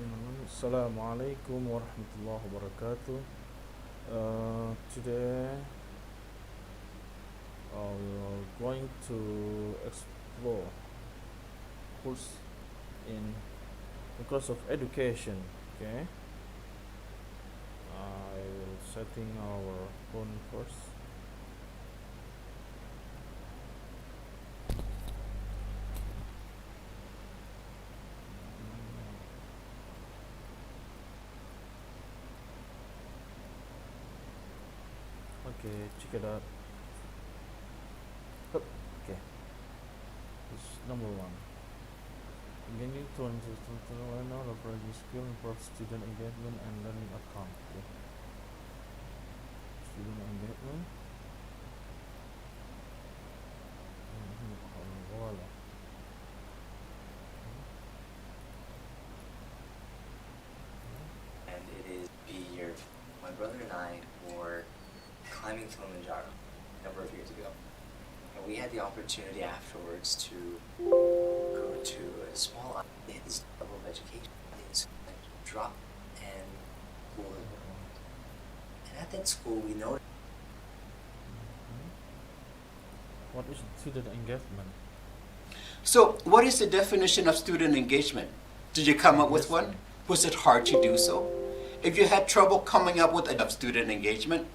Assalamualaikum warahmatullahi wabarakatuh. Today we are going to explore course in the course of education. Okay, I will setting our phone first. Okay, check it out. Hup. Okay, this is number one. Engaging to learn how to practice skill, improve student engagement and learning outcome. Okay. Student engagement. Voila. And it is the year my brother and I were climbing Kilimanjaro a number of years ago. And we had the opportunity afterwards to go to a small island, this level of education. It's a drop and school. And at that school we noticed What is student engagement? So, what is the definition of student engagement? Did you come up with one? Was it hard to do so? If you had trouble coming up with a student engagement,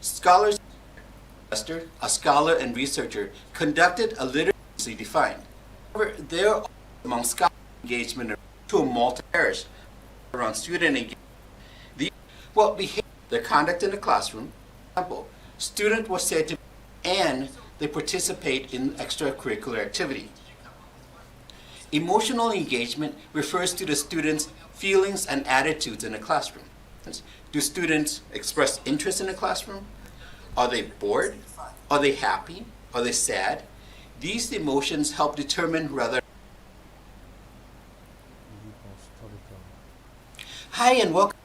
scholars, a scholar and researcher, conducted a literacy defined. However, there are among scholar engagement to a multi-parish around student engagement. Behavior, their conduct in the classroom. For example, student was said to and they participate in extracurricular activity. Emotional engagement refers to the students' feelings and attitudes in the classroom. Do students express interest in the classroom? Are they bored? Are they happy? Are they sad? These emotions help determine whether. Hi and welcome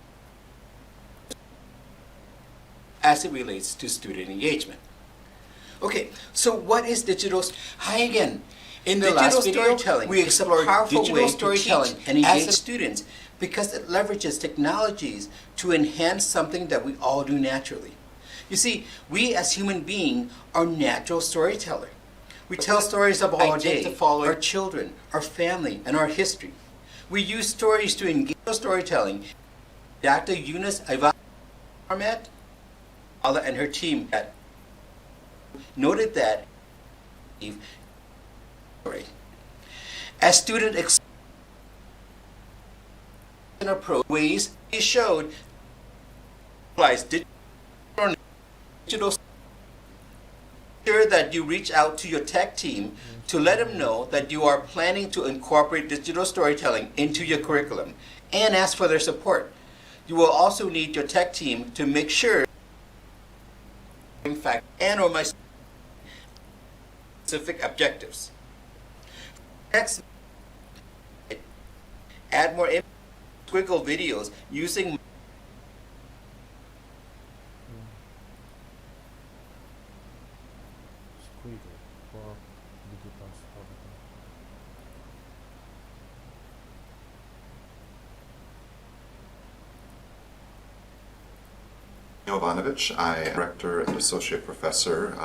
as it relates to student engagement. Okay, so what is digital? Hi again. In the last video, we explored digital storytelling and engage students because it leverages technologies to enhance something that we all do naturally. You see, we as human beings are natural storytellers. We tell stories about our day, our children, our family, and our history. We use stories to engage storytelling. Dr. Yunus Ahmed and her team noted that as student approach ways he showed applies digital sure that you reach out to your tech team to let them know that you are planning to incorporate digital storytelling into your curriculum and ask for their support. You will also need your tech team to make sure in fact and or my specific objectives. Next, add more squiggle videos using Squiggle for digital storytelling. Jovanovic. I am director and associate professor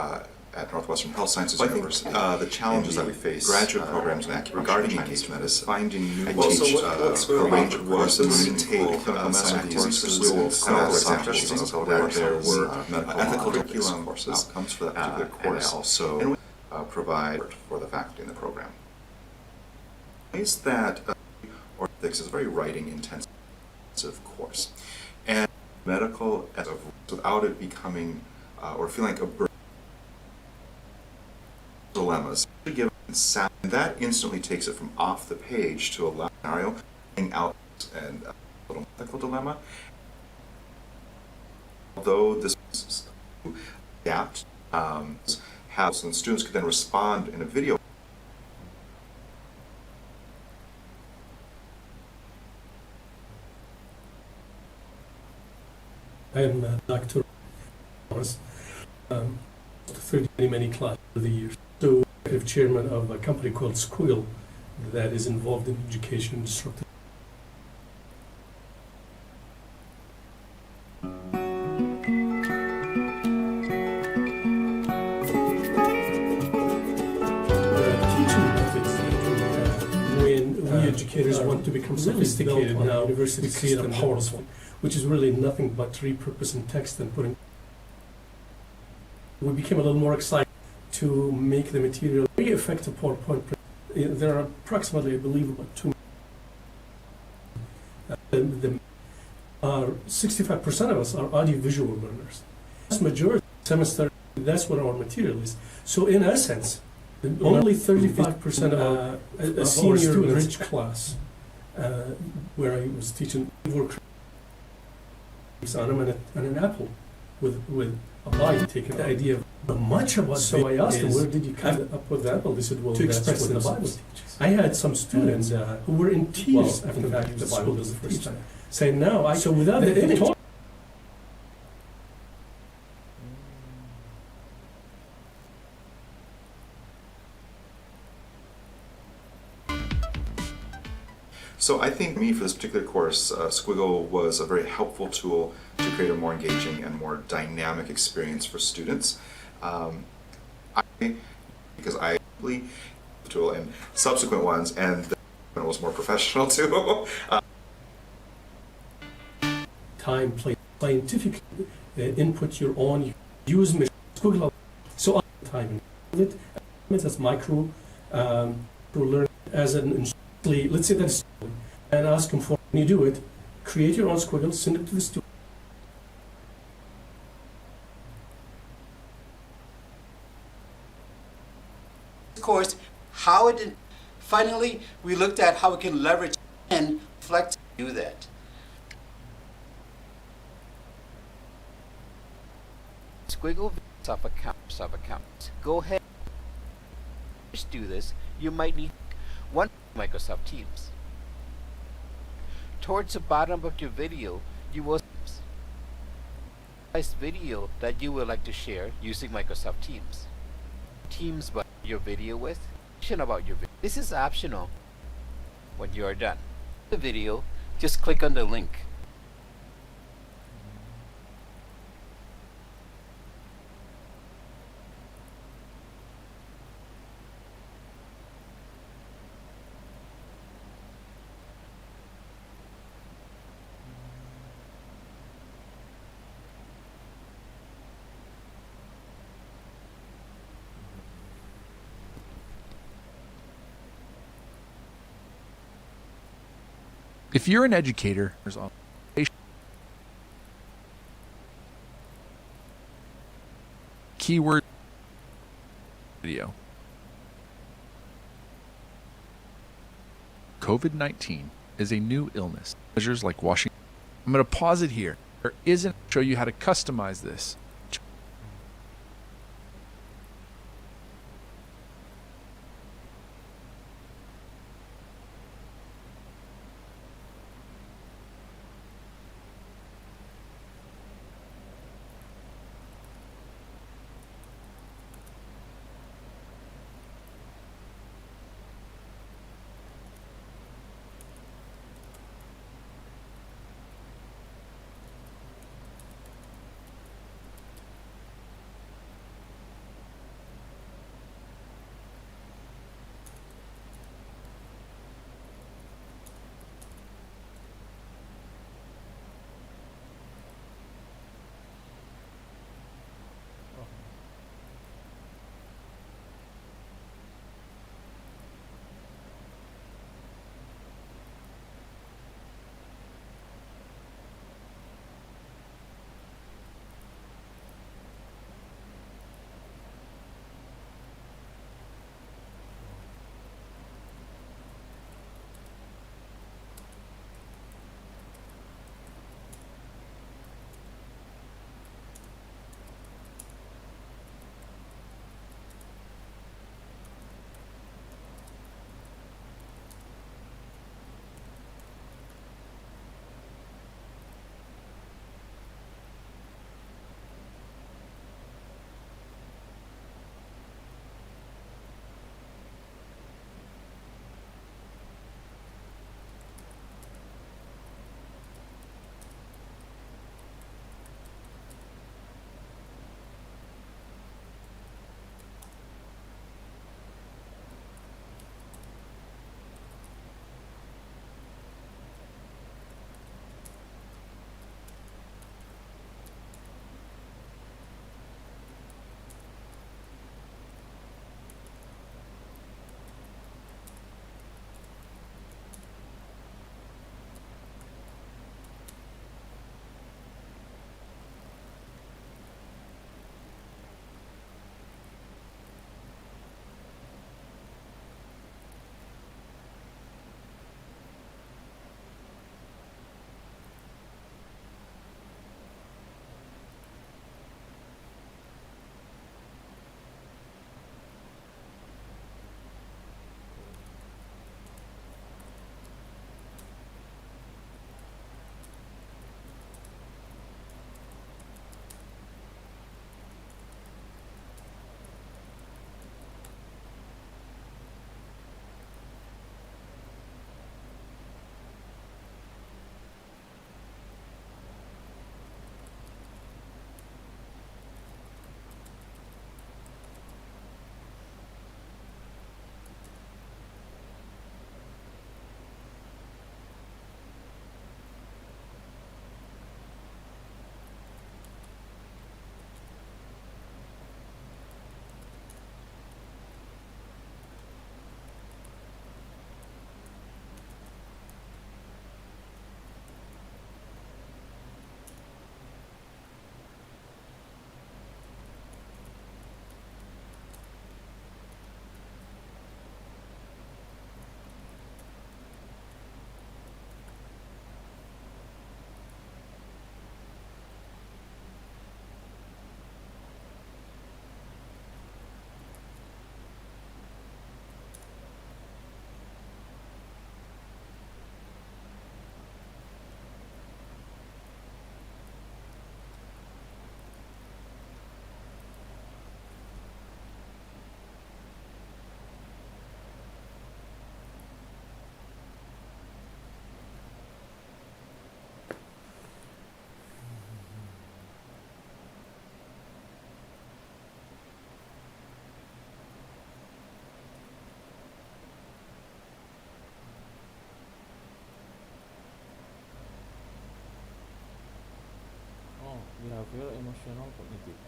at Northwestern Health Sciences University. The challenges that we face graduate programs in acupuncture regarding engagement is finding new ways to arrange courses and take scientific courses, clinical examples where there were ethical curriculum outcomes for that particular course, and also provide for the faculty in the program. Is that orthotics is a very writing intensive course, and medical without it becoming or feeling like a burden. Dilemmas give sound, and that instantly takes it from off the page to a live scenario, out and a little ethical dilemma. Although this is adapt, have and students could then respond in a video. I am Dr. Morris. 30 many classes over the years. So, executive chairman of a company called Squiggle that is involved in education and instructor. educators want to become sophisticated now, we create a PowerPoint, which is really nothing but repurposing text and putting. We became a little more excited to make the material very effective PowerPoint. There are approximately, I believe, about 2. The 65% of us are audiovisual learners. The majority of the semester, that's what our material is. So in essence, only 35% of a senior bridge class, where I was teaching on an apple with a bite, taking the idea of much about. So I asked them, where did you come up with the apple? They said, well, to express what the Bible teaches. I had some students who were in tears after the fact the Bible does the first time, saying, no, so without the image. So I think for me, for this particular course, Squiggle was a very helpful tool to create a more engaging and more dynamic experience for students. Because I really the tool and subsequent ones, and it was more professional too. Time, scientific input your own, use Squiggle. So time it as micro to learn as an. Let's say that's and ask them for when you do it, create your own squiggle, send it to the student. Of course, how it finally we looked at how we can leverage and reflect to do that. Squiggle sub-account. Go ahead. Just do this. You might need one Microsoft Teams. Towards the bottom of your video, you will see a video that you would like to share using Microsoft Teams. Teams but your video with about your video. This is optional. When you are done the video, just click on the link. If you're an educator, keyword video. COVID-19 is a new illness. Measures like washing. I'm going to pause it here. There isn't show you how to customize this. feel emotional cognitive.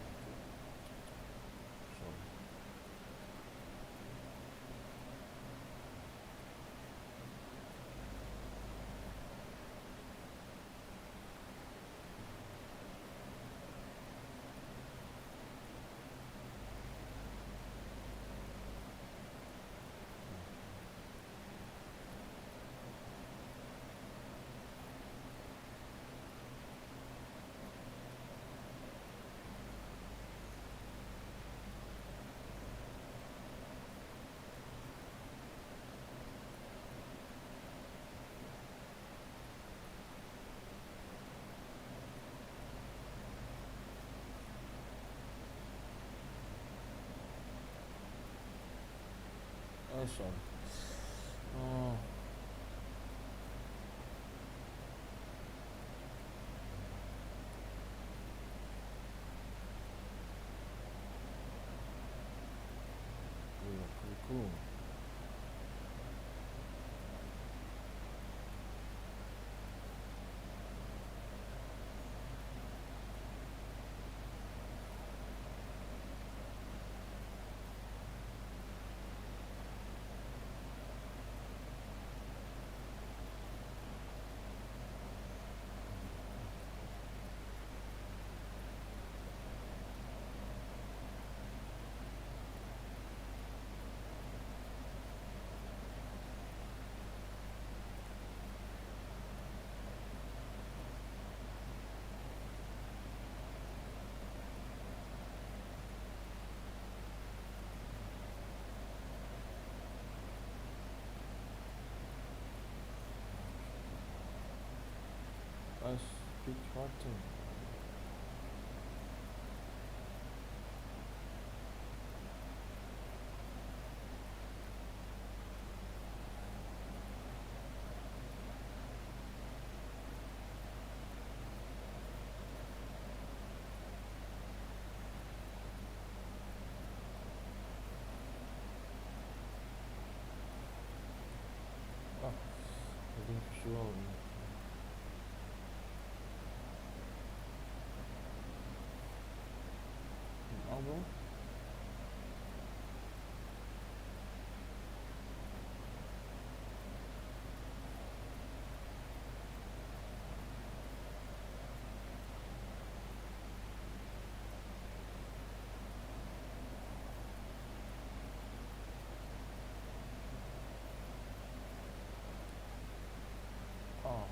So sorry. Oh, yeah, cool. I speak water. Ah, reading visual. Album. Ah,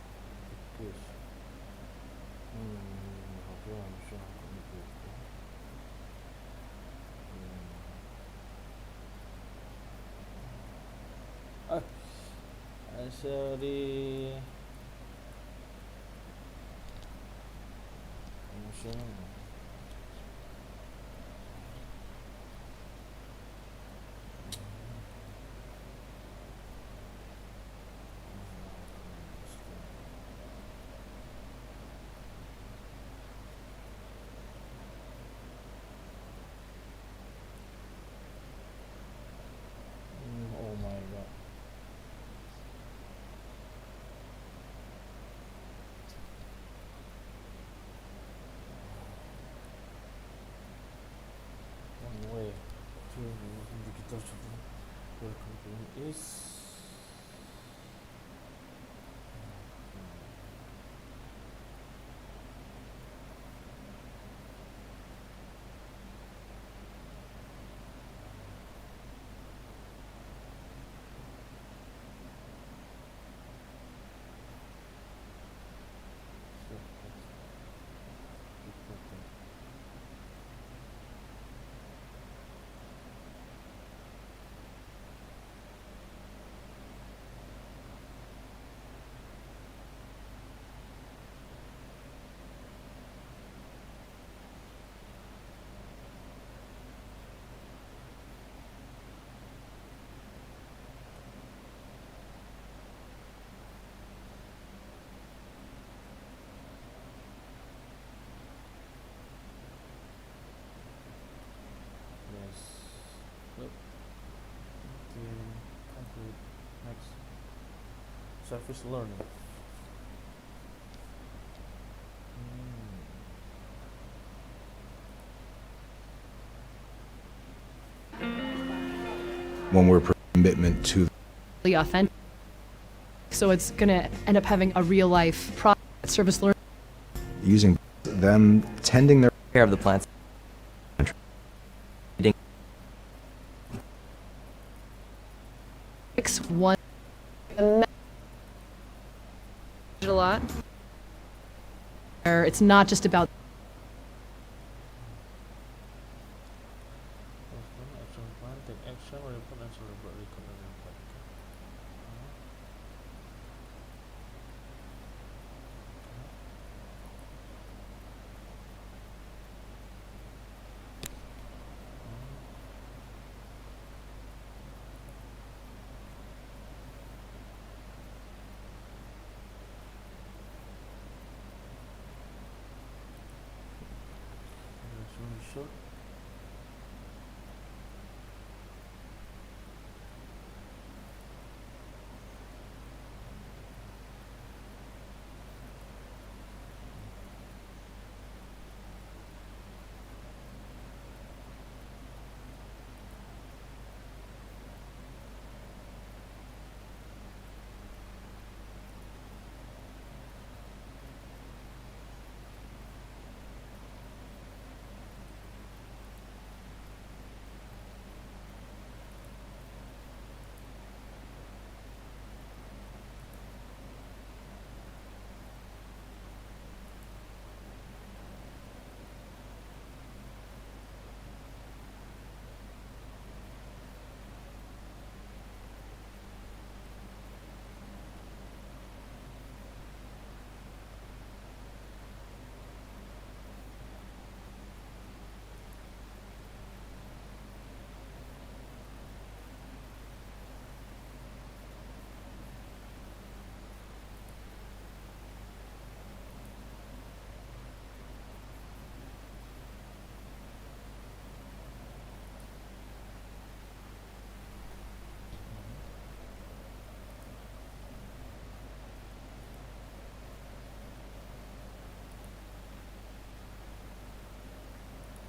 quiz. How do I understand cognitive? Ah, sorry. Emotional. Oh my god. One way to digital children welcome is yes. Look. Okay. Conclude. Next. Surface learning. when we're commitment to authentic. So it's going to end up having a real life product, service learning. using them tending their care of the plants. One a lot. It's not just about action plan, take action, report and celebrate record and report. Short.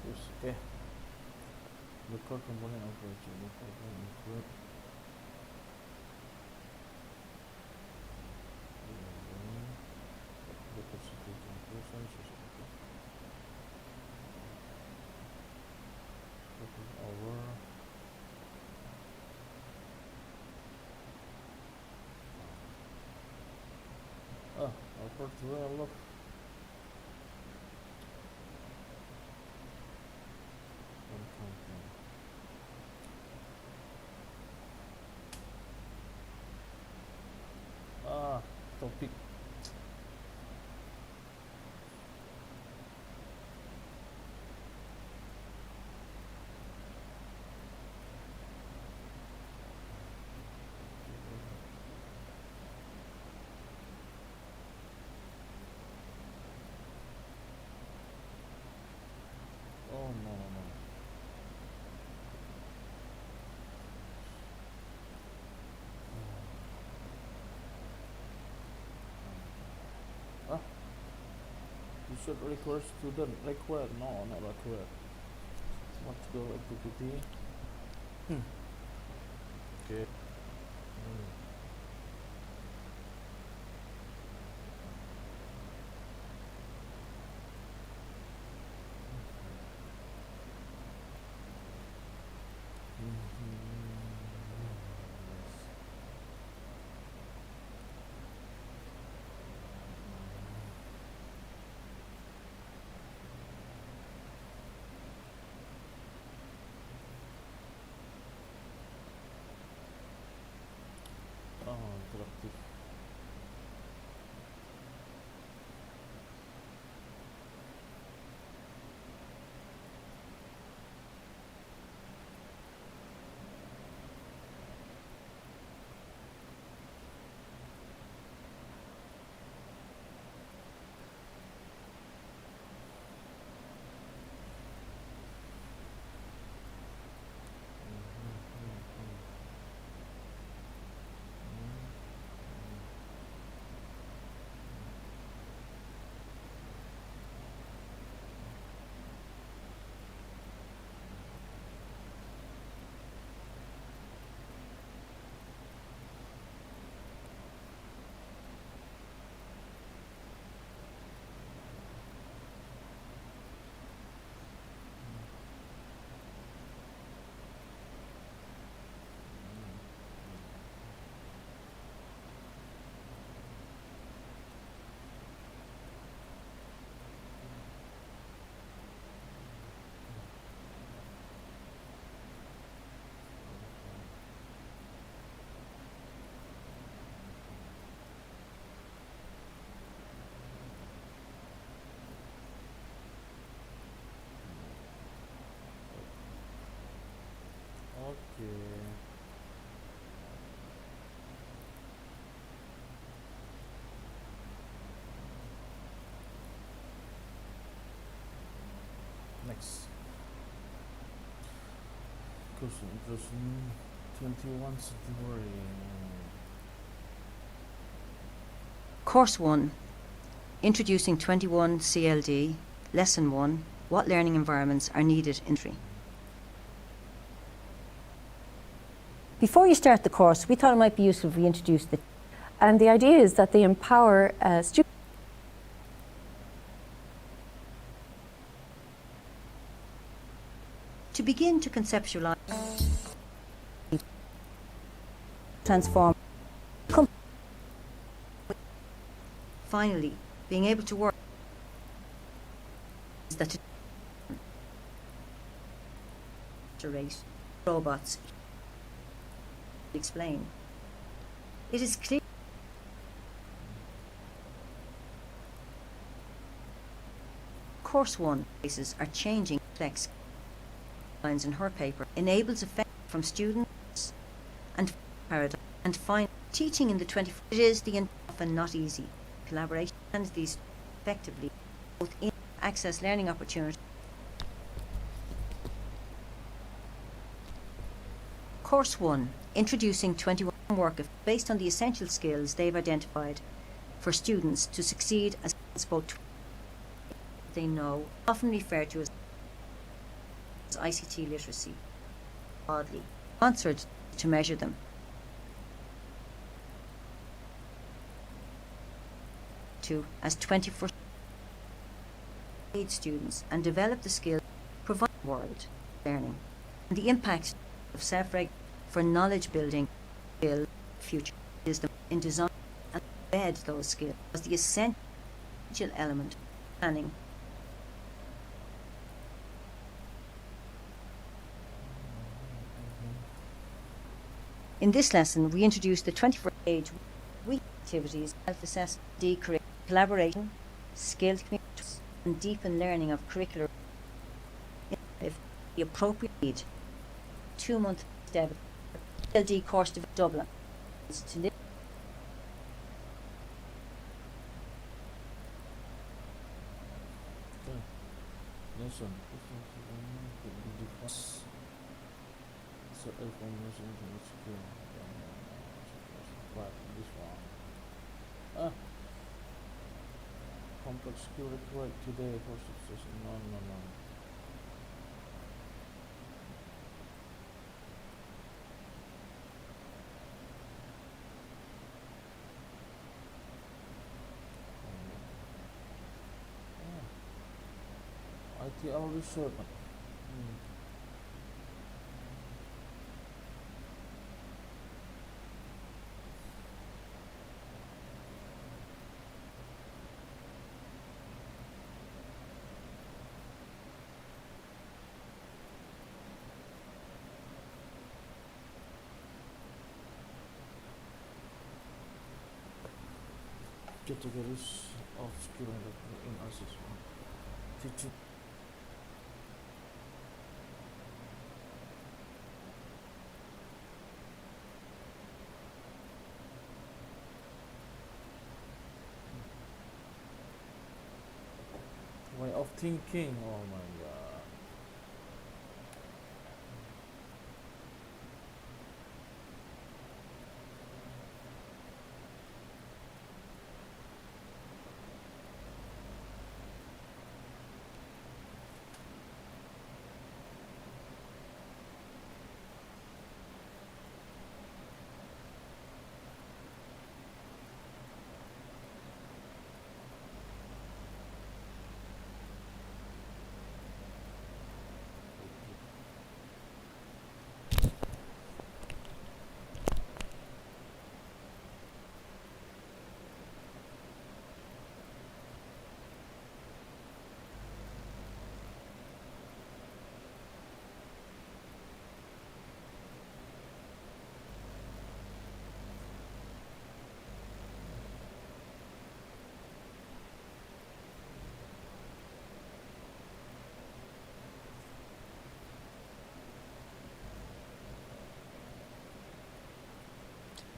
Yes, okay. Record component operation. Record include record security conclusions. Record over. Record develop. Topik. Oh no. You should require student require. No, not require. Let's go activity. Okay. Interaktif. Next. Question 21 February. Course 1, Introducing 21 CLD, Lesson 1, What learning environments are needed in entry? Before you start the course, we thought it might be useful if we introduced the... And the idea is that they empower students To begin to conceptualize, transform. finally, being able to work that to rate robots explain. It is clear Course 1 cases are changing complex lines in her paper enables effect from students and paradigm and find teaching in the 21st it is the often not easy collaboration and these effectively both in access learning opportunities. Course 1, Introducing 21 work based on the essential skills they've identified for students to succeed as both they know, often referred to as ICT literacy, broadly, sponsored to measure them. As 21st grade students and develop the skill provide world learning and the impact of self-regulation for knowledge building skill future wisdom in design and embed those skills as the essential element of planning. In this lesson, we introduce the 21st age week activities, self-assessment, curriculum, collaboration, skilled communities, and deepen learning of curricular if the appropriate need. 2-month step LD course to Dublin is to live. Listen. So information skill. Right, this one. Complex skill required today for success. No. IT already showed. Categories of skill in assessment. Teaching. Way of thinking. Oh my god.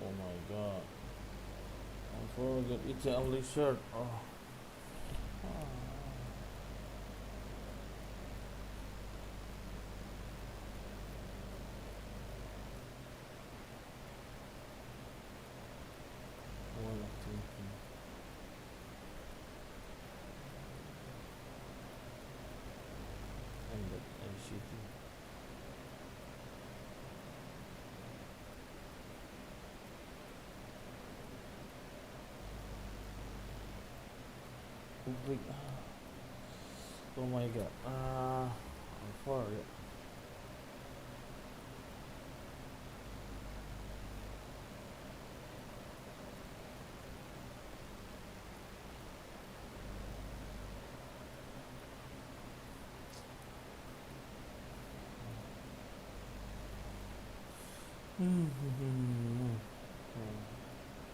Oh my god. I forget it's only shirt. Oh. quick. Oh my god. I forget.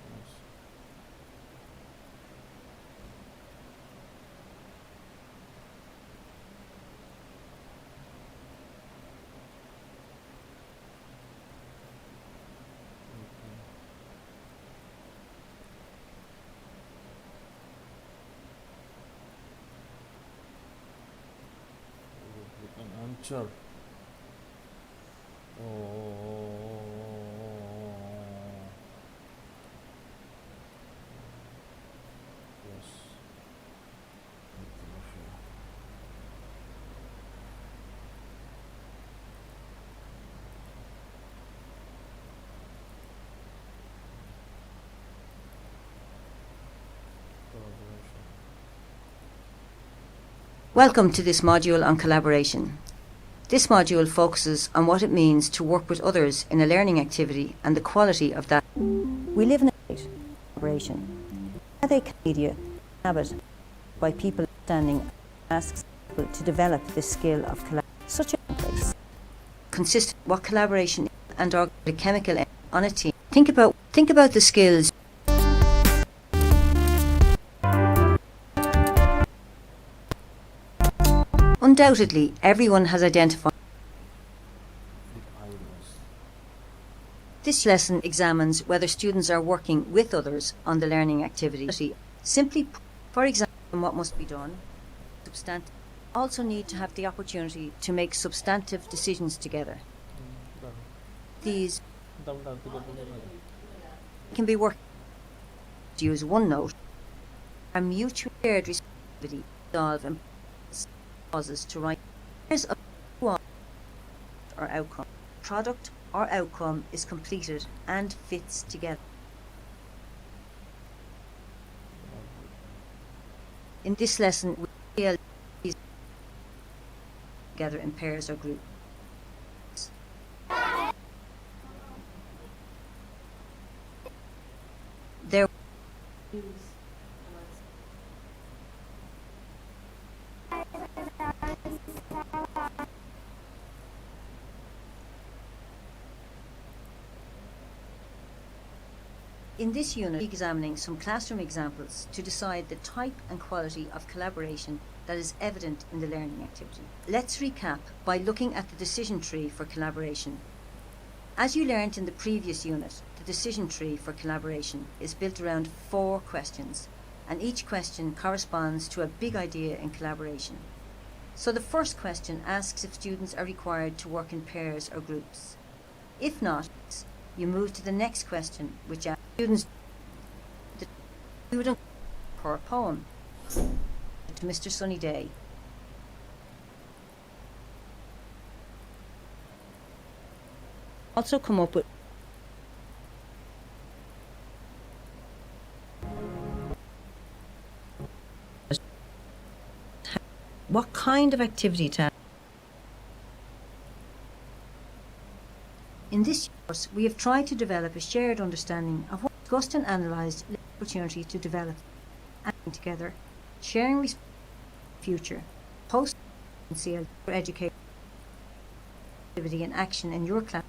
Yes. Okay. We can answer. Oh. Yes. Collaboration. Welcome to this module on collaboration. This module focuses on what it means to work with others in a learning activity and the quality of that. We live in a state of collaboration. Are they media habit by people understanding asks people to develop the skill of collaboration, such a place consists of what collaboration is and the chemical end on a team. Think about the skills. Undoubtedly, everyone has identified. This lesson examines whether students are working with others on the learning activity. Simply, for example, what must be done, substantive, also need to have the opportunity to make substantive decisions together. These can be worked to use OneNote, a mutually shared responsibility to solve and causes to write of or outcome. Product or outcome is completed and fits together. In this lesson, we will together in pairs or groups. There In this unit, we're examining some classroom examples to decide the type and quality of collaboration that is evident in the learning activity. Let's recap by looking at the decision tree for collaboration. As you learned in the previous unit, the decision tree for collaboration is built around 4 questions, and each question corresponds to a big idea in collaboration. So the first question asks if students are required to work in pairs or groups. If not, you move to the next question, which asks students to for a poem to Mr. Sunny Day. Also come up with what kind of activity to. In this course, we have tried to develop a shared understanding of what discussed and analysed the opportunity to develop acting together, sharing future, post for education, activity and action in your class.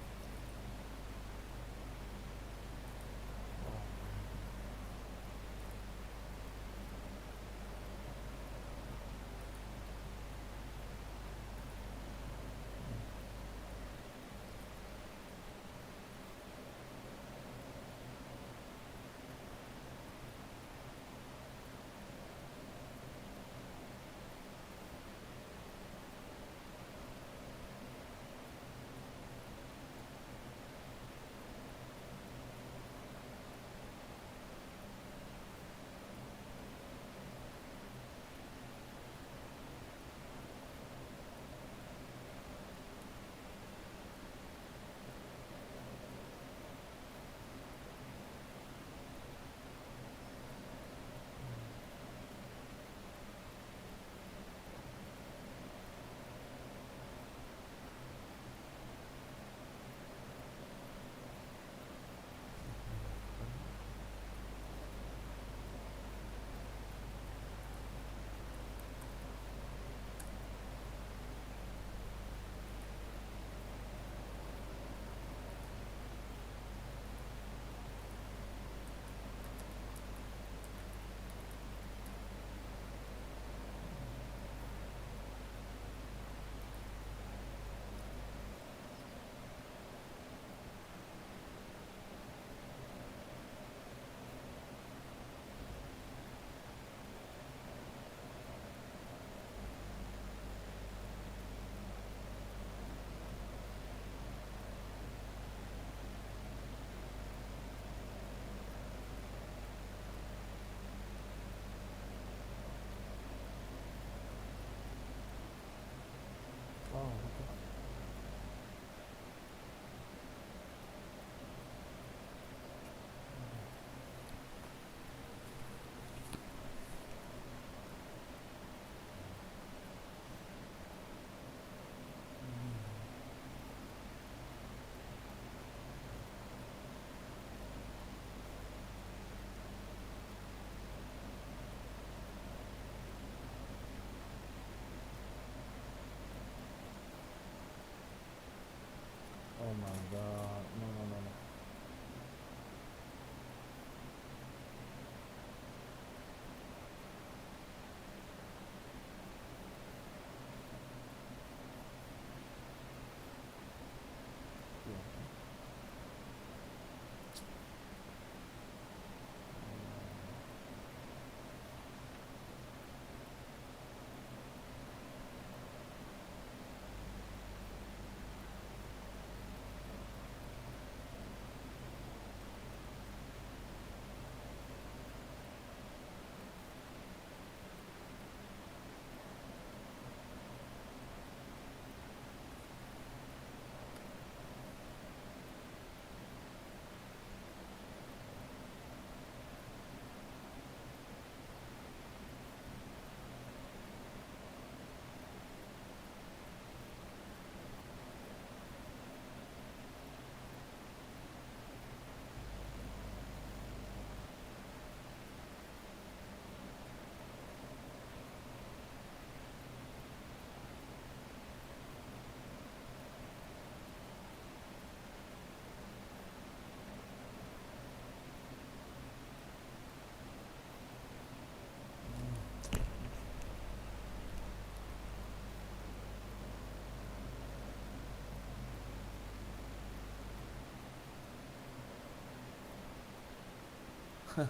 Oh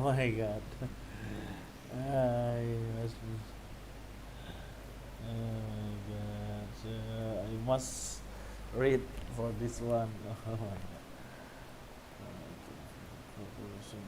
my god. I must be, oh my god. I must read for this one. Oh my god. Conclusion.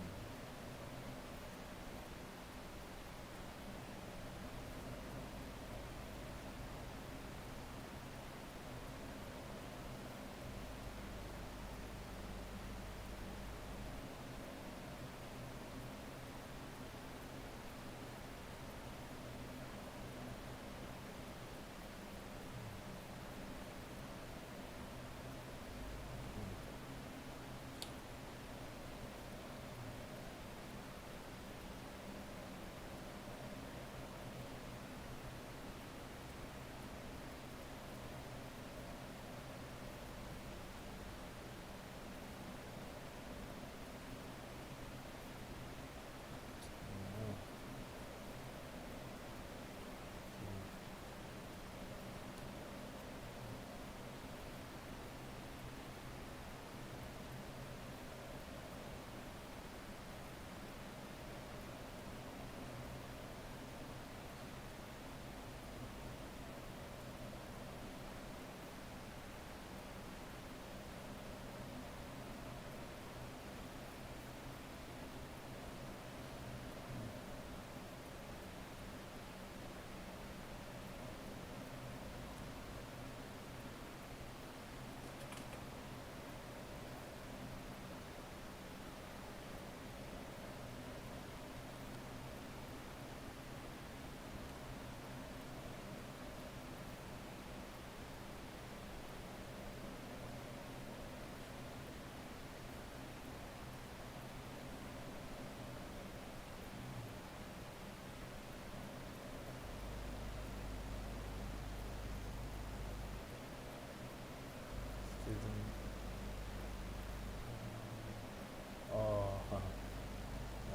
Oh,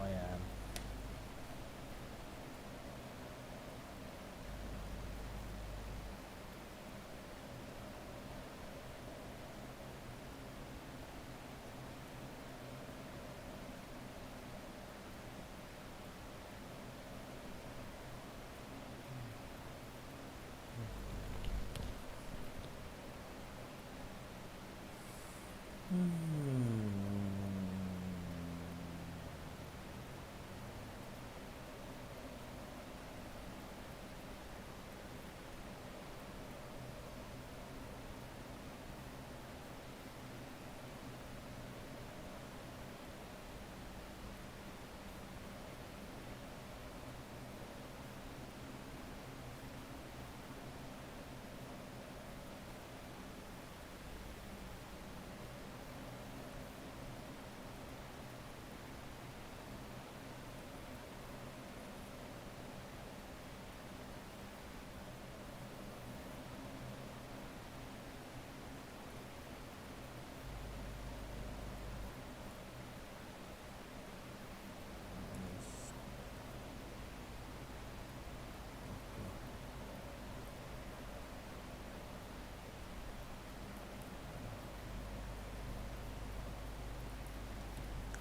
lumayan.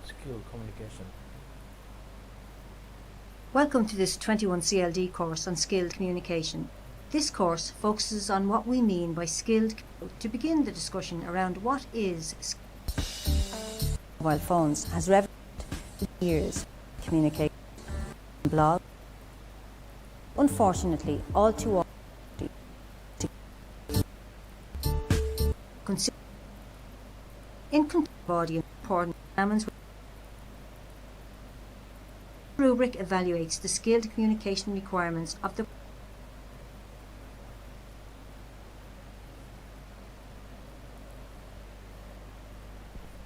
Skill communication. Welcome to this 21 CLD course on skilled communication. This course focuses on what we mean by skilled. To begin the discussion around what is mobile phones has revolutionized years communication blog. Unfortunately, all too often in body important examines. Rubric evaluates the skilled communication requirements of the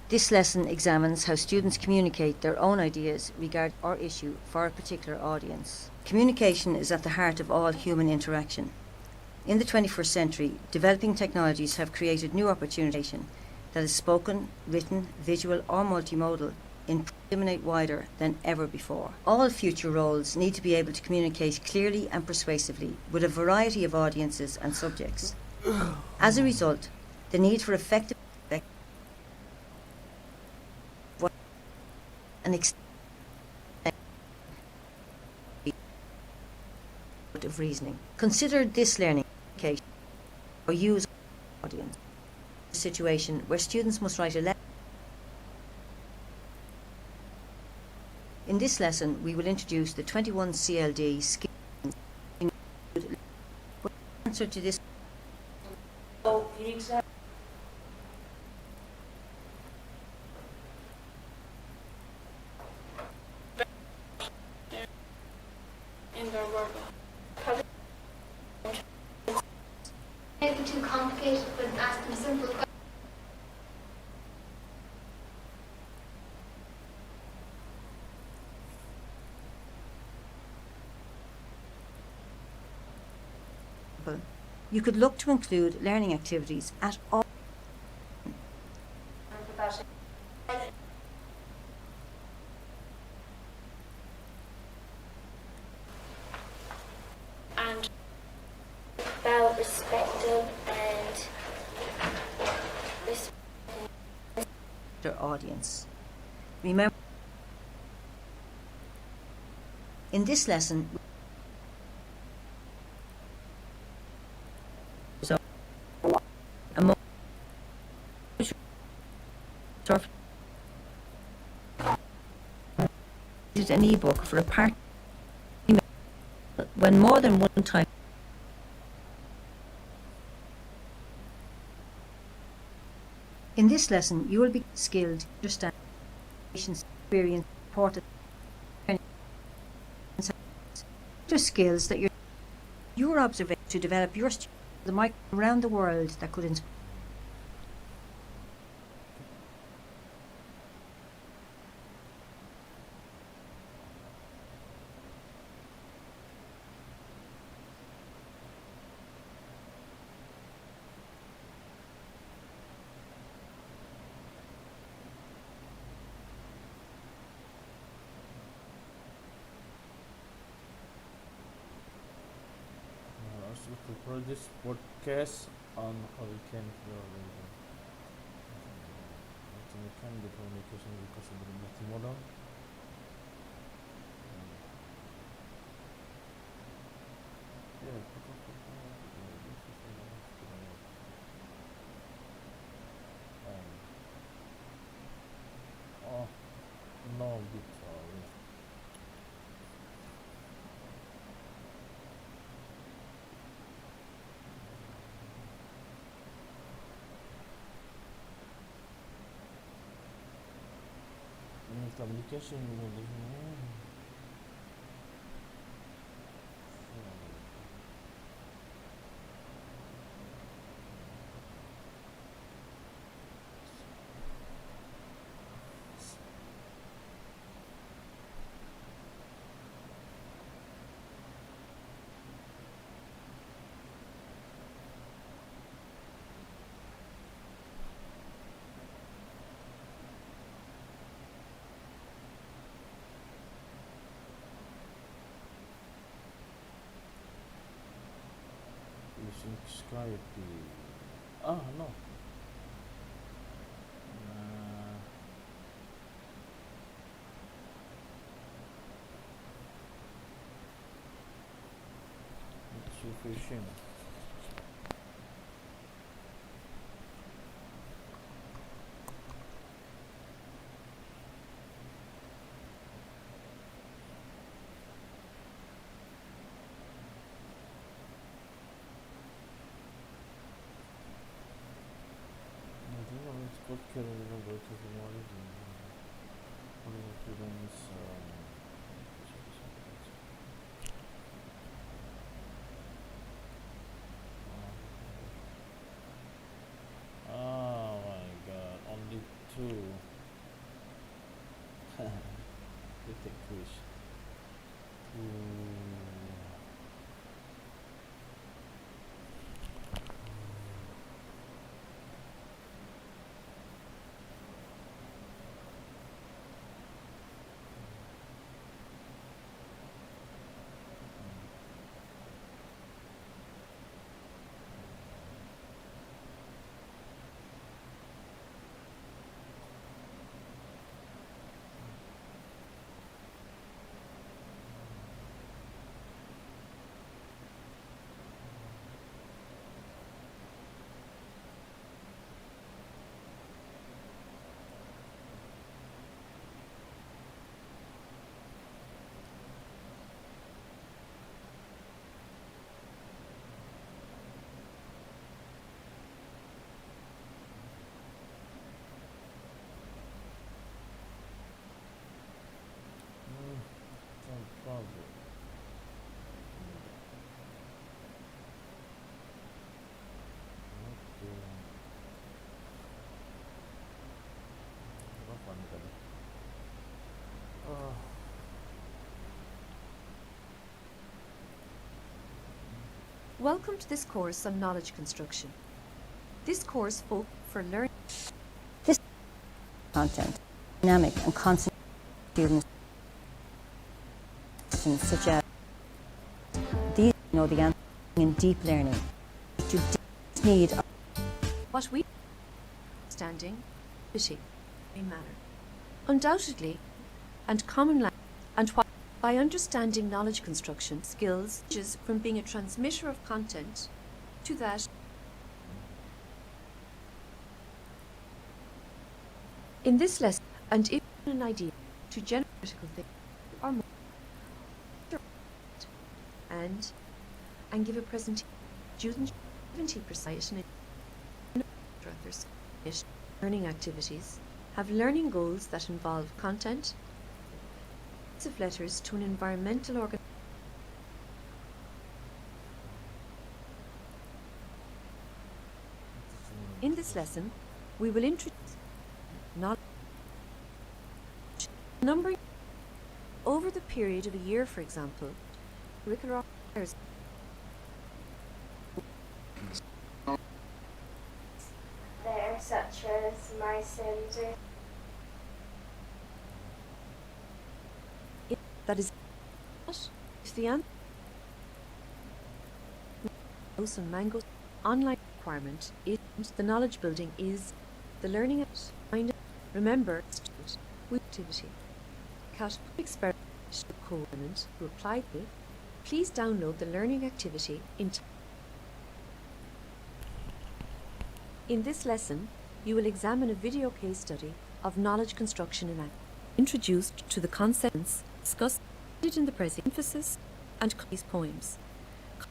This lesson examines how students communicate their own ideas regarding or issue for a particular audience. Communication is at the heart of all human interaction. In the 21st century, developing technologies have created new opportunities that is spoken, written, visual or multimodal in disseminate wider than ever before. All future roles need to be able to communicate clearly and persuasively with a variety of audiences and subjects. As a result, the need for effective and of reasoning. Consider this learning application or use audience a situation where students must write a letter. In this lesson, we will introduce the 21 CLD skill. Answer to this. Make it too complicated, but ask them simple questions. You could look to include learning activities at all. And well respected and Their audience. Remember, in this lesson, an e-book for a part when more than one time. In this lesson, you will be skilled, understand, experience, supported, skills that your observation to develop your the mic around the world that could inspire. To prepare this podcast on Hurricane Florida. Can the communication because of the multimodal. Oh no, bit sorry. Communication using Skype. No. It's sufficient. What can we know about the oh my god, only two. Critic quiz. Welcome to this course on knowledge construction. This course focuses for learning This content, dynamic and constant students, such as these know the answer in deep learning. To need what we understanding, ability, in manner. Undoubtedly, and common language, and what by understanding knowledge construction skills ranges from being a transmitter of content to that in this lesson, and if an idea to generate critical thinking or more and give a presentation, students 70% learning activities have learning goals that involve content of letters to an environmental organization. In this lesson, we will introduce knowledge numbering over the period of a year, for example, curricular affairs. There, such as my sins or That is if the answer and mangoes online requirement is the knowledge building is the learning find remember with activity cat experiment co-element to apply to please download the learning activity in this lesson you will examine a video case study of knowledge construction in action introduced to the concepts discussed in the present emphasis and these poems.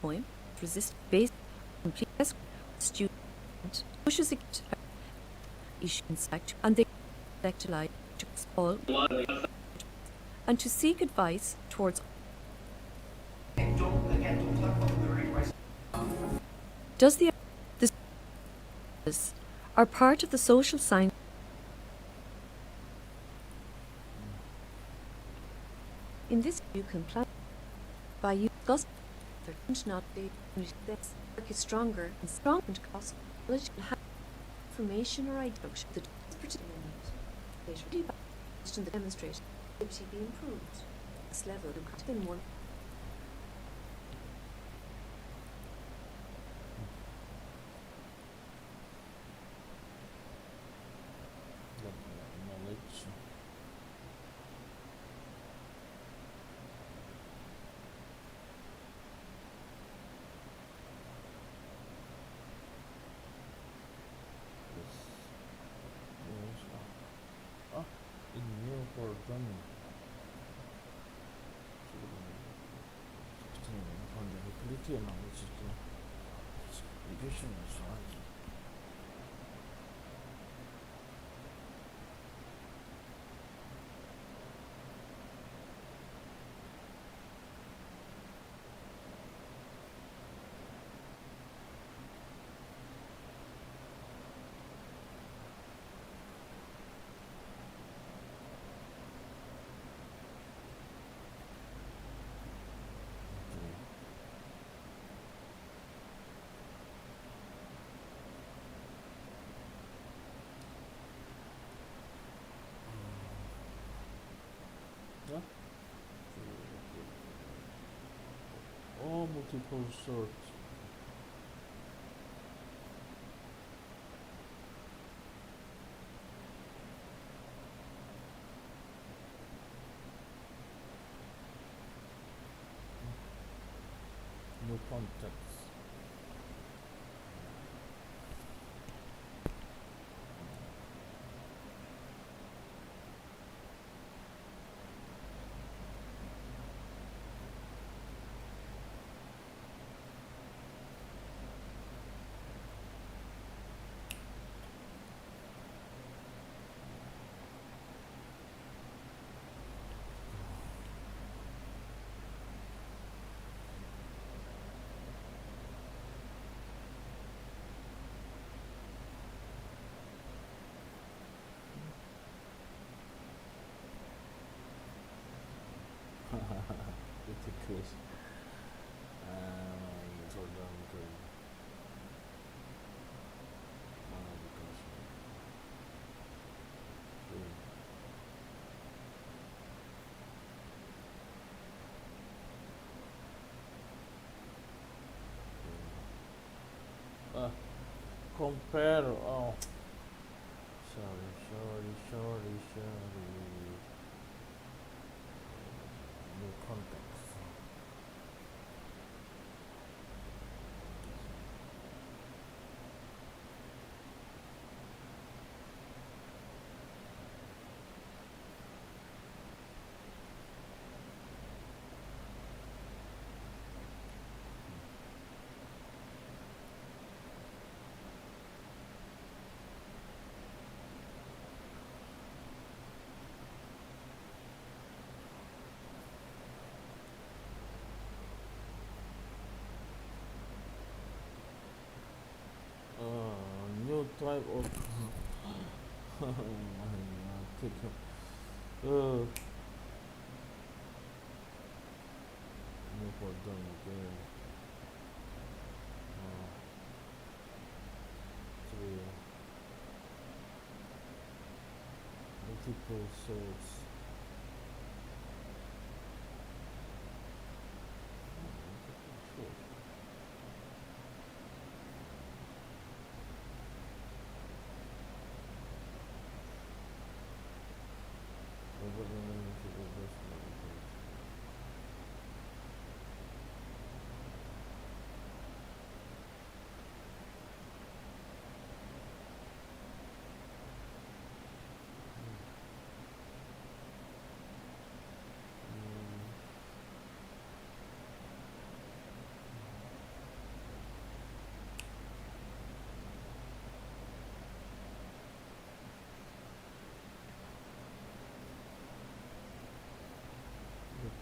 Poem resist based complete student pushes it issue insight and they electrolyte to all and to seek advice towards does the this are part of the social science in this you can plan by you discuss not be this work is stronger and strong and cost knowledge can have information or introduction that is particular need later by the demonstration activity be improved this level to in one knowledge. In new programming. Vulnerability analysis. Education is right. All multiple sort. No context. Ridiculous. Jordan. compare. Oh, sorry. New context. New type of new for them again. Three multiple sorts.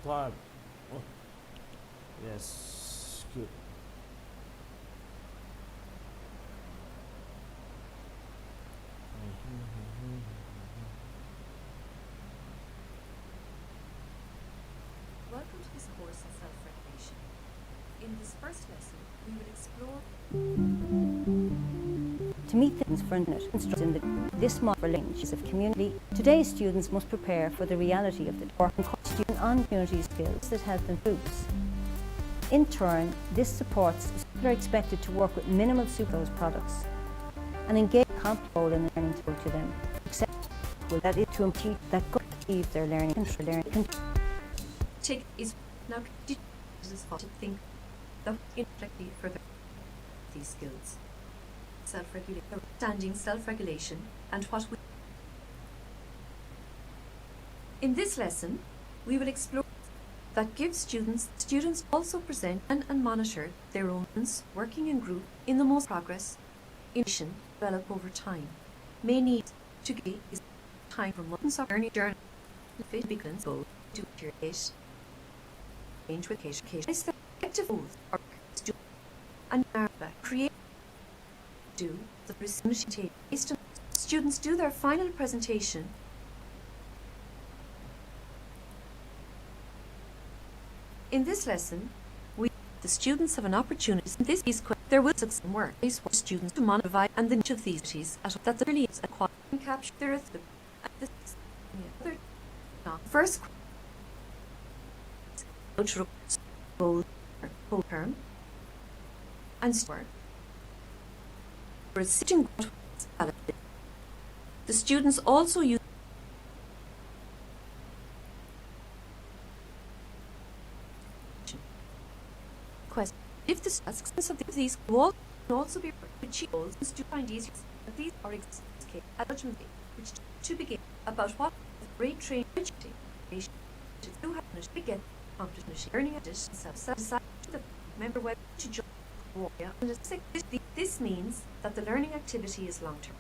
Type. Oh, yes, good. Welcome to this course in self-regulation. In this first lesson, we will explore To meet the for in this model range of community, today's students must prepare for the reality of the work and student on community skills that help in groups. In turn, this supports students are expected to work with minimal supervised products and engage competent role in learning to go to them, except that is to teach that go achieve their learning take is now to think that intellectually further these skills. Understanding self-regulation and what we... In this lesson, we will explore that gives students also present and monitor their own working in group in the most progress innovation develop over time. May need to give is time for months of learning journey fit begins go to create change with case effective or and create do the presentation. Students do their final presentation. In this lesson, the students have an opportunity. In this piece, there will success work is for students to monitor and the niche of these activities at that the is and capture their other first whole term and store. The students also use question if the substance of these walls can also be achieved to find easier that these are ultimately which to begin about what great training to do happen to get competition learning addition self to the member web to join and this means that the learning activity is long-term.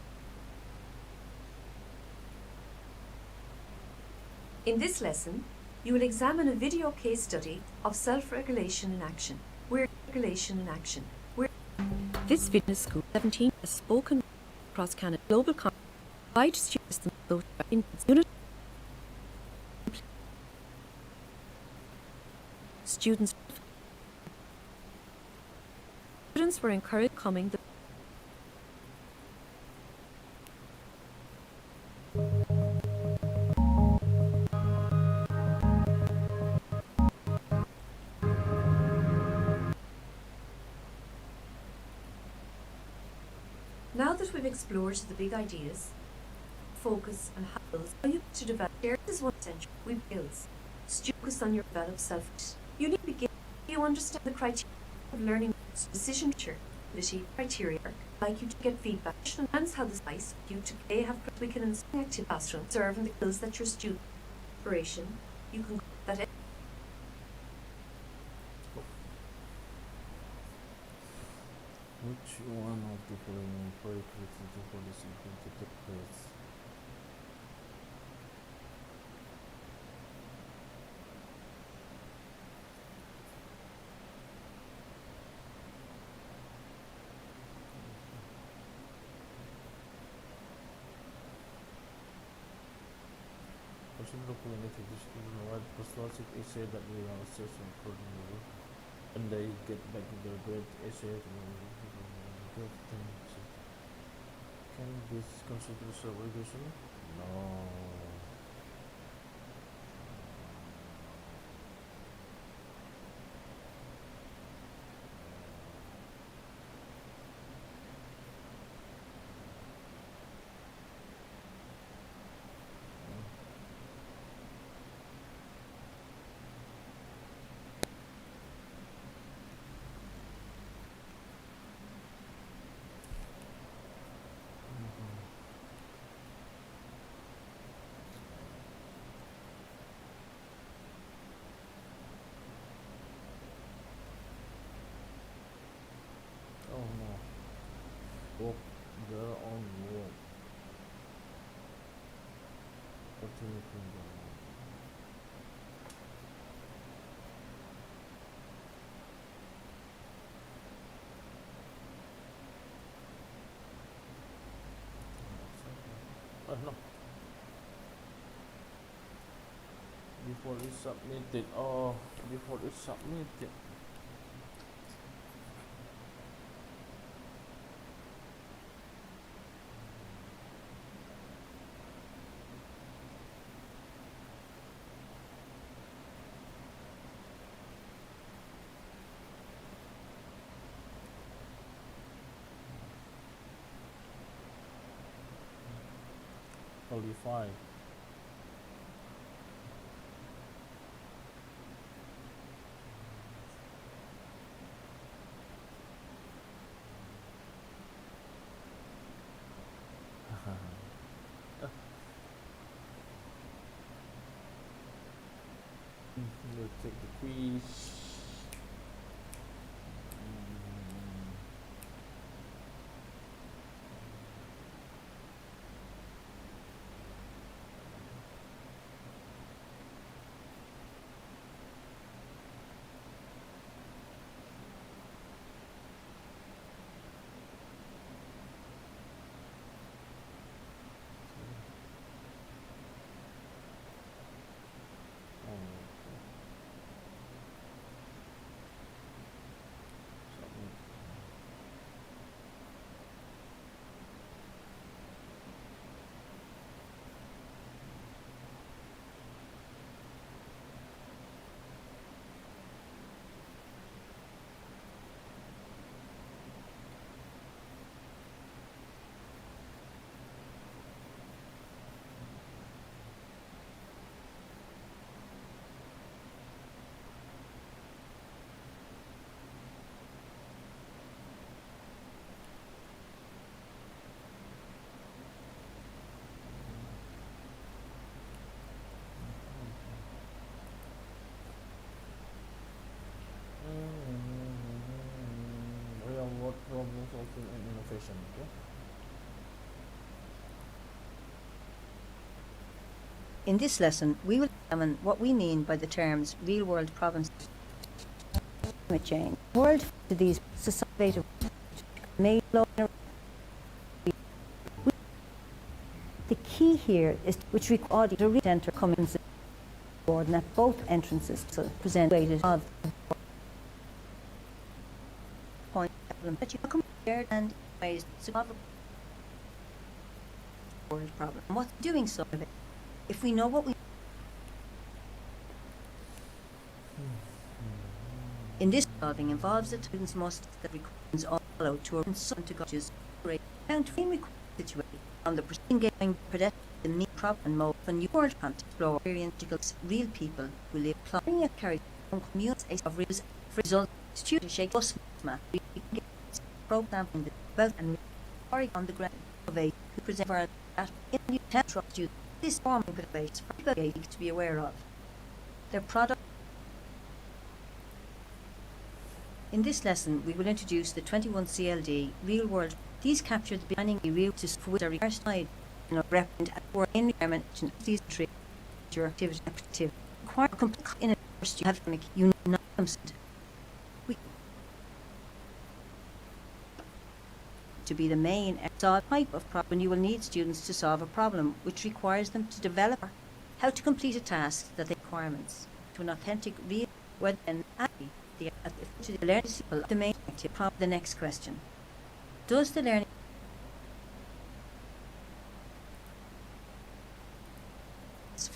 In this lesson, you will examine a video case study of self-regulation in action. This fitness school 17 has spoken across Canada global provide students in unit students were encouraged coming the Now that we've explored the big ideas, focus and how you to develop there is one essential we skills. Focus on your developed self. You need to begin. You understand the criteria of learning decision ability criteria like you to get feedback and hence how this advice you to play have we can inspire active classroom serve and the skills that your student operation you can that Which one of the following prerequisites for this event to take place? Person documented this to provide persuasive essay that we are assessed accordingly, and they get back their great essay to good things. Can this consider segregation? No. Oh no. Walk. They're on walk. Continue to go. Oh no. Before it's submitted. Oh, before it's submitted. Qualify. We'll take the quiz. Real world problem solving and innovation. Okay. In this lesson, we will examine what we mean by the terms real-world problems. Climate change. World to these societal made the key here is which requires the re-enter coming board and at both entrances to present weighted of point that you come here and ways to solve a world problem. And what's doing so of it? If we know what we in this solving involves the students must that requires all follow to a consult to Count frame situation on the preceding game pedestrian the main problem and mode when you world hunt explore experiential real people who live plumbing a carry on communities of reals for result student shake bus map program in the belt and on the ground of a who present for that in new central student this forming base for people to be aware of their product. In this lesson, we will introduce the 21 CLD real world. These capture the beginning real to with a reverse side and a represent at work in environment and these trade your activity require complete in a first you have to make unanimous. We to be the main type of problem you will need students to solve a problem which requires them to develop how to complete a task that they requirements to an authentic real whether an to the learning people the main active problem. The next question. Does the learning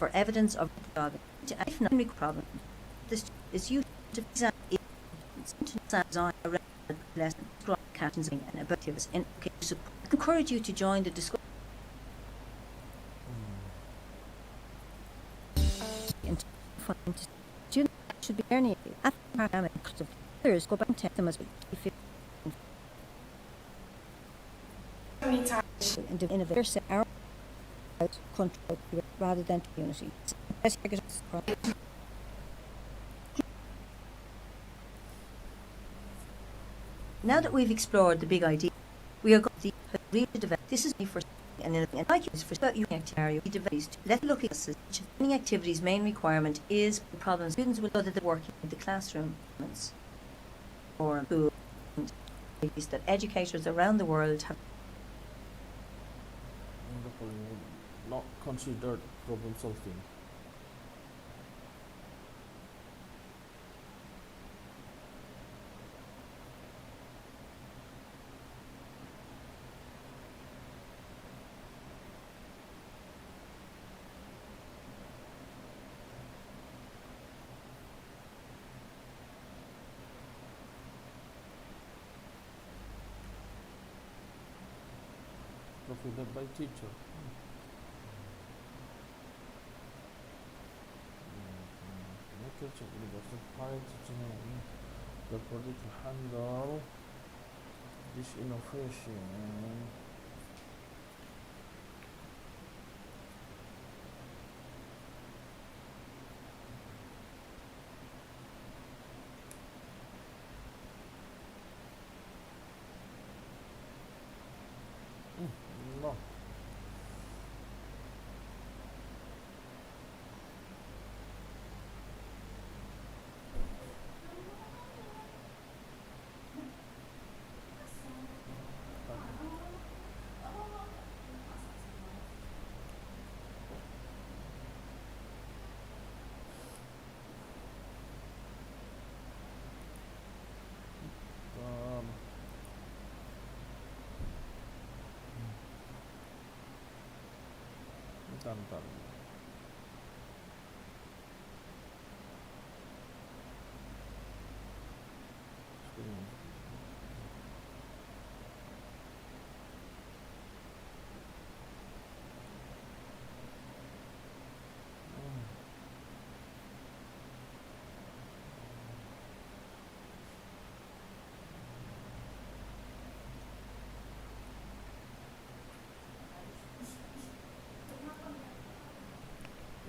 for evidence of solving if not a problem this is used to design a lesson captions and objectives in encourage you to join the discussion students should be learning at the others go back and test them as and in a very our control rather than unity. Now that we've explored the big idea, we are going to read the develop. This is me for and like you for about using activity. Let's look at this. Learning activities' main requirement is problems students will know that they're working in the classroom or school that educators around the world have not considered problem solving. Provided by teacher. The project to handle this innovation. No. Bentar.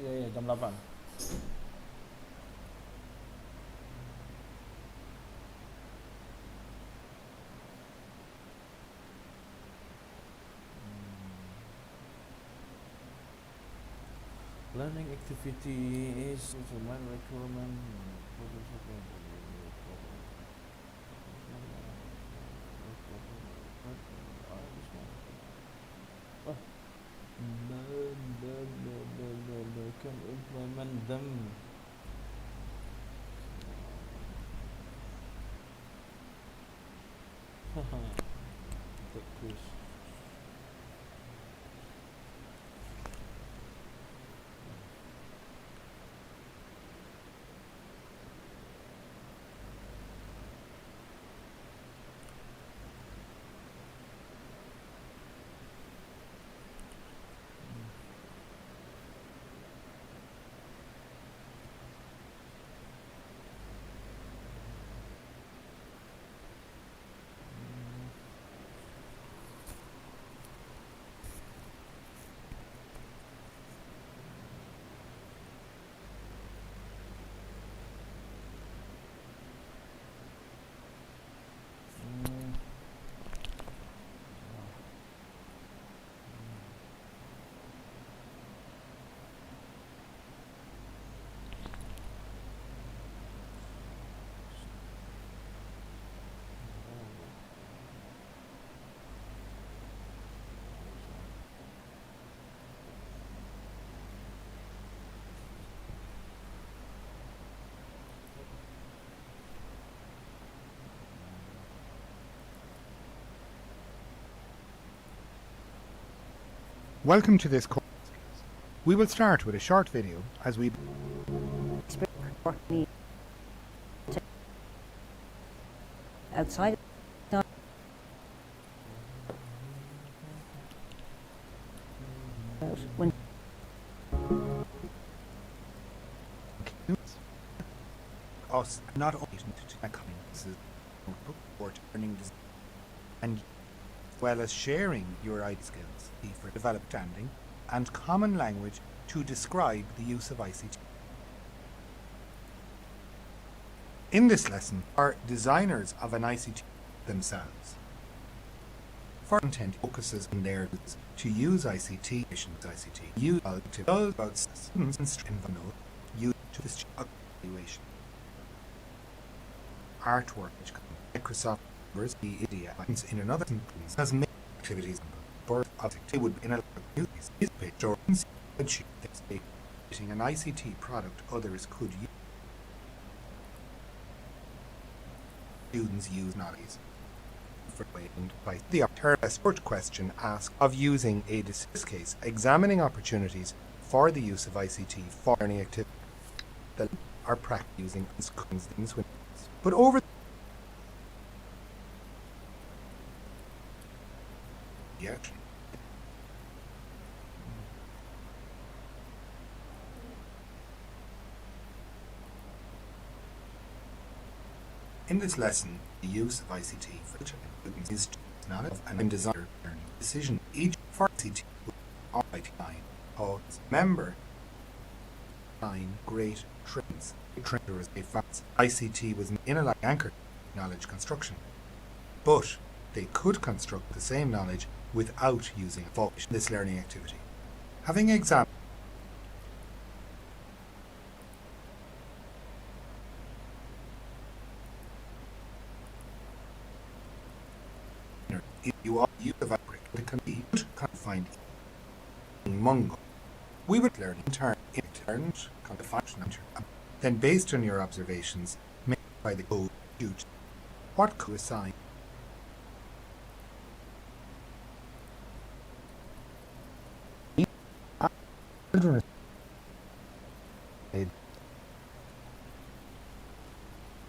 Iya, jam 8. Learning activity is main requirement. Can implement them. That quiz. Welcome to this course. We will start with a short video as we outside when us not only to accompany notebook or turning design, and as well as sharing your IT skills for developed understanding and common language to describe the use of ICT. In this lesson are designers of an ICT themselves. For content focuses on their use to use ICT, use to those about students and students use to this evaluation. Artwork which Microsoft covers the idea in another sentence has many activities for object would in a use page or spreadsheet stating an ICT product others could use. Students use knowledge for by the first question asked of using a this case examining opportunities for the use of ICT for learning activities that are practiced using things with but over the action. In this lesson, the use of ICT for students is not an desired learning decision. Each for ICT will line holds member 9 great trends. Trenders a facts ICT was in a anchored knowledge construction, but they could construct the same knowledge without using this learning activity. Having examined you all use the fabric to find Mungo. We would learn in turn function. Then based on your observations made by the code what could assign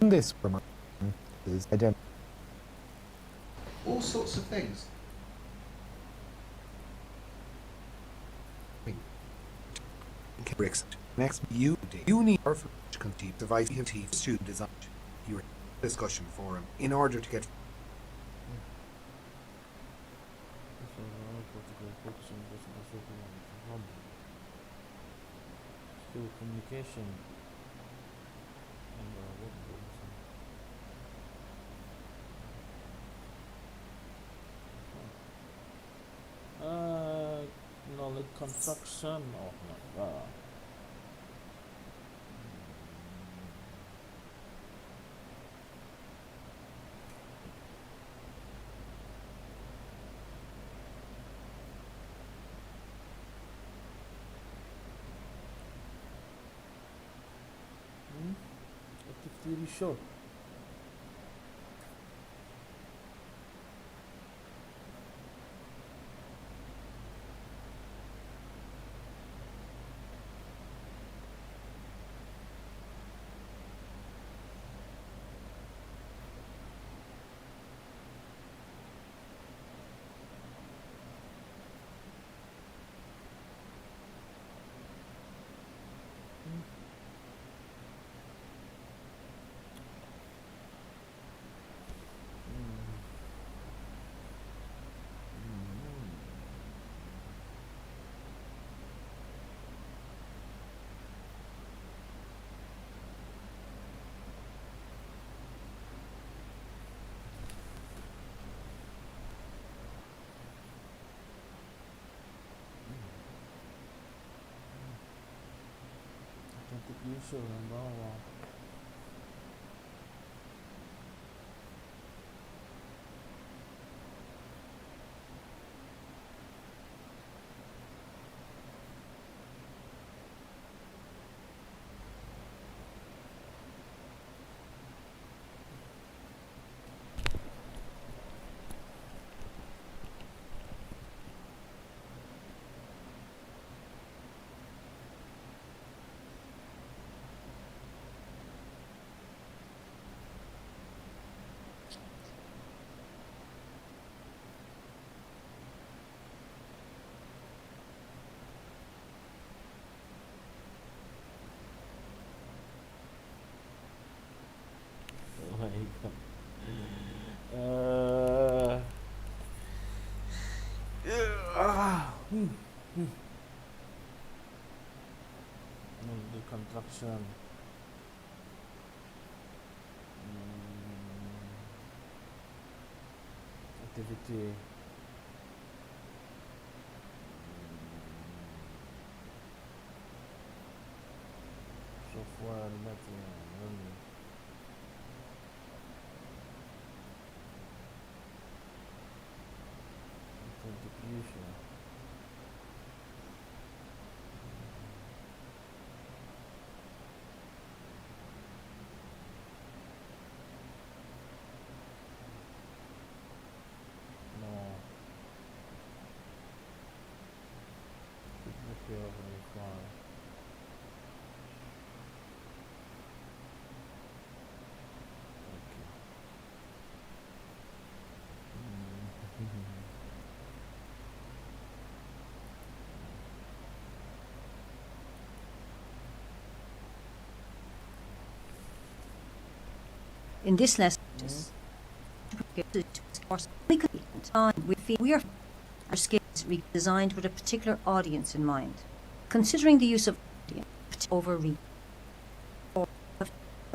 this is identity. All sorts of things. Next, you need to complete the ICT student design your discussion forum in order to get skill communication and knowledge construction or active theory short. Usual and The contraction. Activity. Software material. Authentication. No. Duplicate of a file. In this lesson, we are our skills designed with a particular audience in mind, considering the use of overreach. How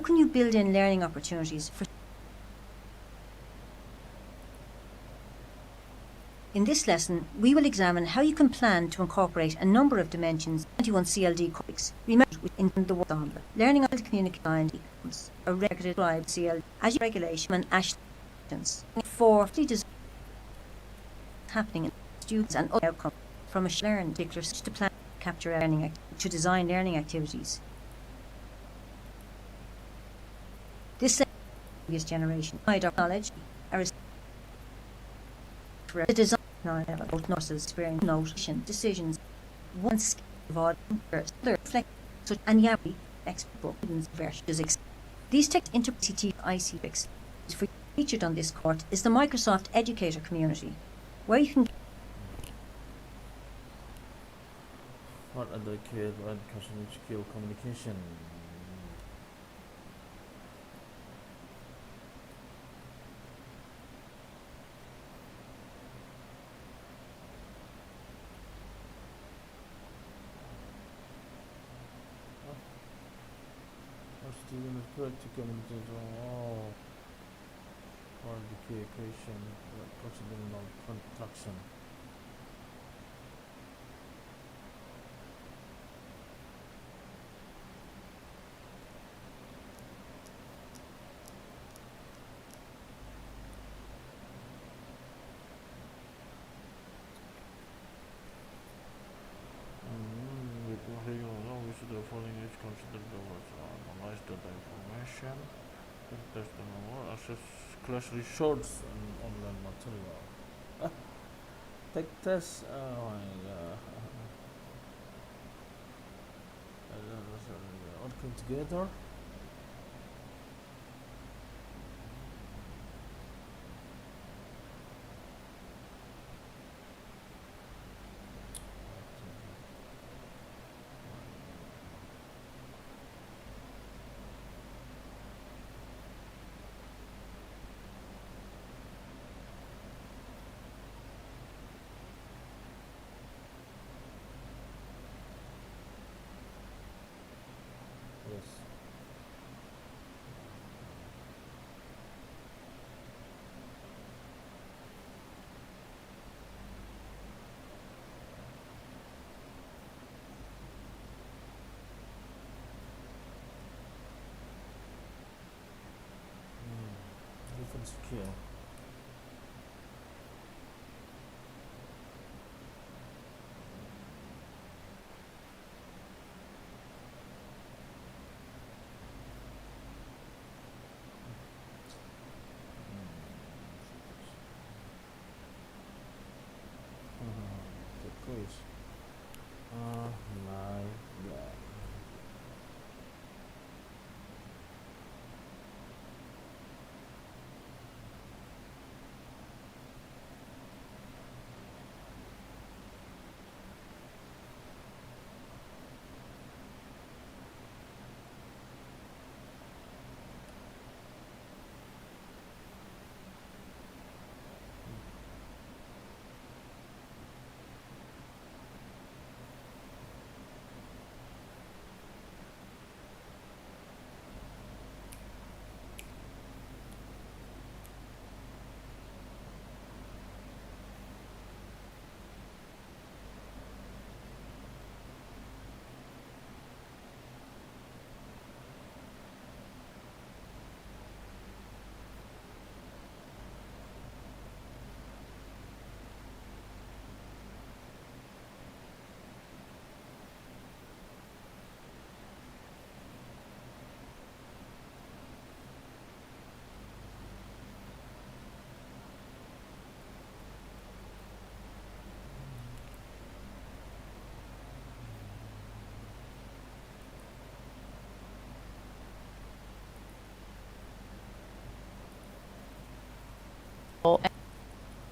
can you build in learning opportunities for? In this lesson, we will examine how you can plan to incorporate a number of dimensions into 21 CLD topics. Remember, in the work learning how to communicate a regular describe CLD as regulation and actions for happening in students and other outcomes from a learn particular to plan, capture learning, to design learning activities. This previous generation knowledge are the design about nurses experience notion decisions one skill of other reflect such and yawi expert versions. These text interpret ICFix for featured on this course is the Microsoft Educator community, where you can What are the key and customer skill communication? Student correct to communicate or the key equation procedure contraction. We should the following is considered the words analyze data information, test the number, access class resource and online material. Take test. Oh my god. Working together. Yes. Different skill. The quiz. Oh my god.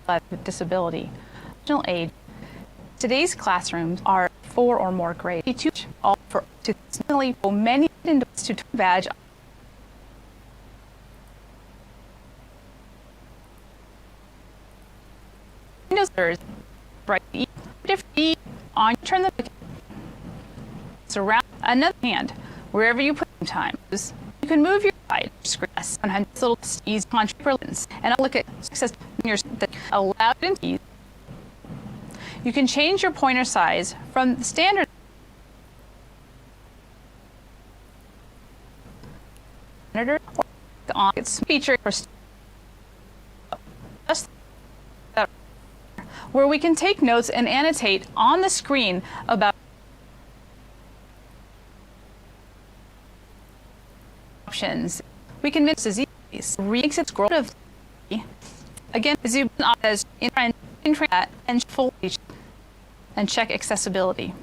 with disability. Additional aid. Today's classrooms are 4 or more grades. Teach all for to many to badge. Windows right different on turn the surround another hand wherever you put time. You can move your side screen on little ease controls and look at success that allow it in. You can change your pointer size from the standard or on its feature where we can take notes and annotate on the screen about options. We can mix these. Makes it scroll of again zoom as in and full and check accessibility.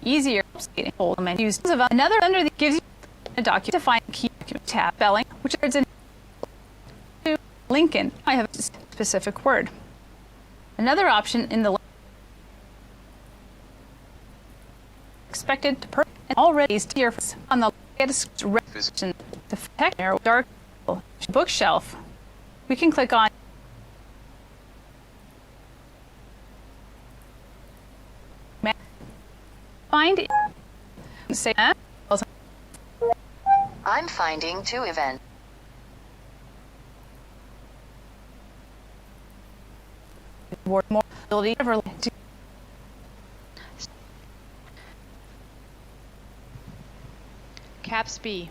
Easier hold and use of another under the gives you a document to find key document tab spelling, which is in Lincoln. I have a specific word. Another option in the expected to per and already here on the latest revision the text dark bookshelf. We can click on find it. Say I'm finding 2 events. More ability ever to caps B.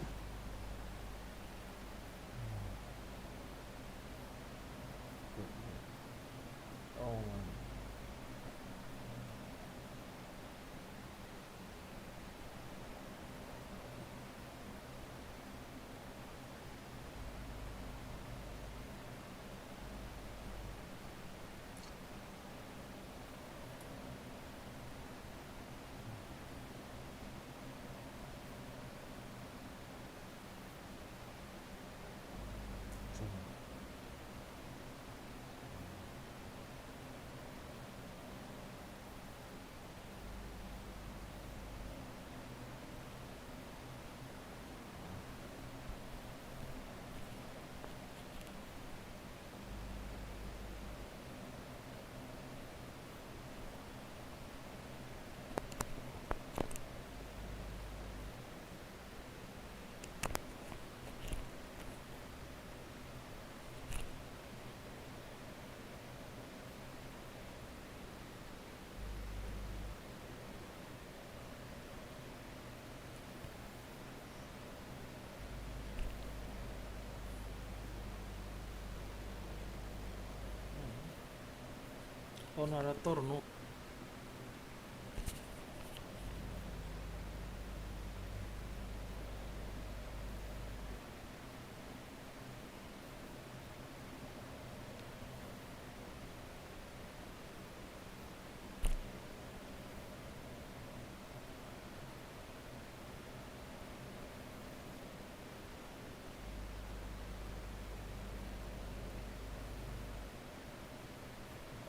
Oh, narator no.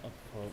Upload.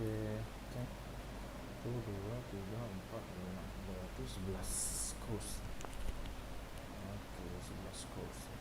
Okay. 3, 4, 5, berarti 11 course. Oke, 11 course.